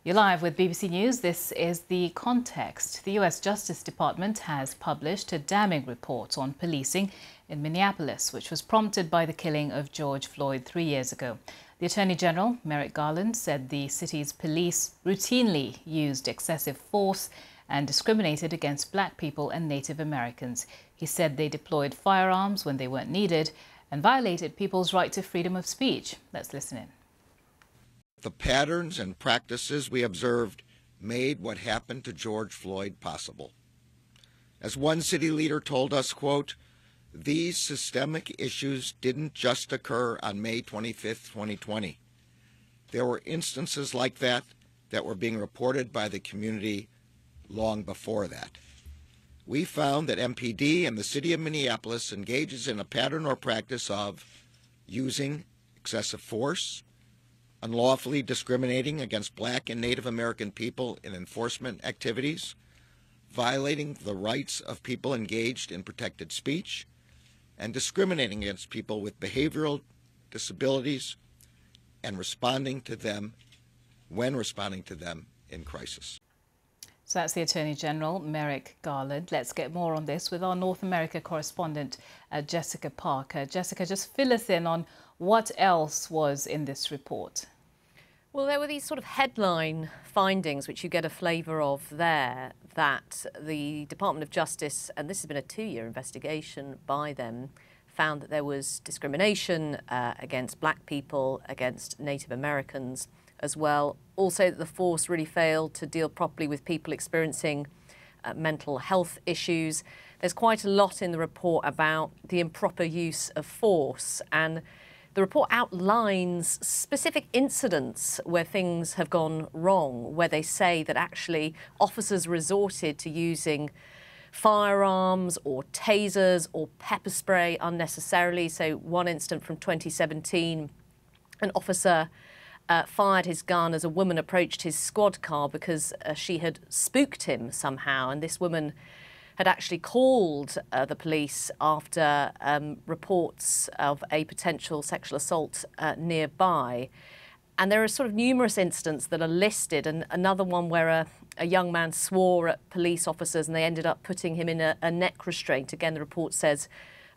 You're live with BBC News. This is the context. The US Justice Department has published a damning report on policing in Minneapolis, which was prompted by the killing of George Floyd 3 years ago. The Attorney General, Merrick Garland, said the city's police routinely used excessive force and discriminated against Black people and Native Americans. He said they deployed firearms when they weren't needed and violated people's right to freedom of speech. Let's listen in. The patterns and practices we observed made what happened to George Floyd possible. As one city leader told us, quote, "These systemic issues didn't just occur on May 25th, 2020. There were instances like that were being reported by the community long before that. We found that MPD and the city of Minneapolis engages in a pattern or practice of using excessive force, unlawfully discriminating against Black and Native American people in enforcement activities, violating the rights of people engaged in protected speech, and discriminating against people with behavioral disabilities and responding to them in crisis." So that's the Attorney General, Merrick Garland. Let's get more on this with our North America correspondent, Jessica Parker. Jessica, just fill us in on what else was in this report. Well, there were these sort of headline findings, which you get a flavour of there, that the Department of Justice, and this has been a 2-year investigation by them, found that there was discrimination against Black people, against Native Americans as well. Also, that the force really failed to deal properly with people experiencing mental health issues. There's quite a lot in the report about the improper use of force, and the report outlines specific incidents where things have gone wrong, where they say that actually officers resorted to using firearms or tasers or pepper spray unnecessarily. So one incident from 2017, an officer fired his gun as a woman approached his squad car because she had spooked him somehow, and this woman had actually called the police after reports of a potential sexual assault nearby. And there are sort of numerous incidents that are listed, and another one where a young man swore at police officers and they ended up putting him in a neck restraint. Again, the report says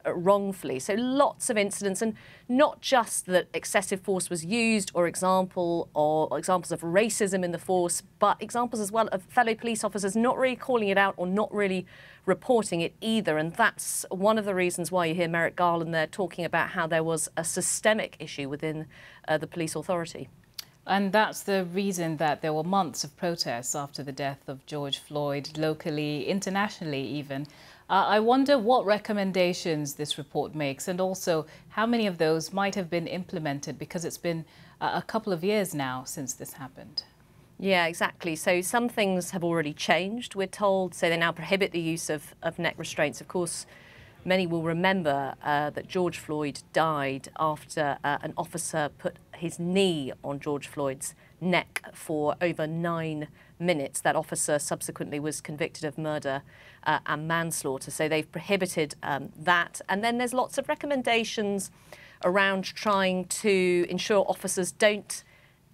wrongfully. So lots of incidents, and not just that excessive force was used or examples of racism in the force, but examples as well of fellow police officers not really calling it out or not really reporting it either. And that's one of the reasons why you hear Merrick Garland there talking about how there was a systemic issue within the police authority. And that's the reason that there were months of protests after the death of George Floyd, locally, internationally even. I wonder what recommendations this report makes, and also how many of those might have been implemented, because it's been a couple of years now since this happened. Yeah, exactly. So some things have already changed, we're told. So they now prohibit the use of neck restraints. Of course, many will remember that George Floyd died after an officer put his knee on George Floyd's neck for over 9 minutes. That officer subsequently was convicted of murder and manslaughter. So they've prohibited that. And then there's lots of recommendations around trying to ensure officers don't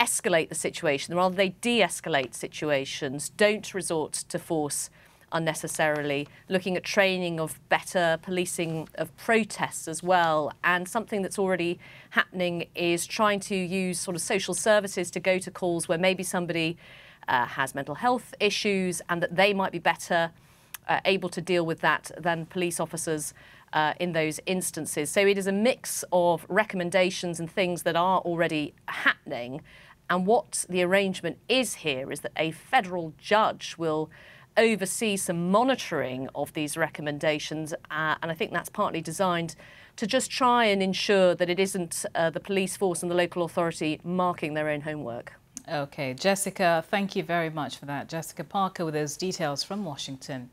escalate the situation, rather they de-escalate situations, don't resort to force unnecessarily, looking at training of better policing of protests as well. And something that's already happening is trying to use sort of social services to go to calls where maybe somebody has mental health issues and that they might be better able to deal with that than police officers in those instances. So it is a mix of recommendations and things that are already happening. And what the arrangement is here is that a federal judge will oversee some monitoring of these recommendations, and I think that's partly designed to just try and ensure that it isn't the police force and the local authority marking their own homework. OK, Jessica, thank you very much for that. Jessica Parker with those details from Washington.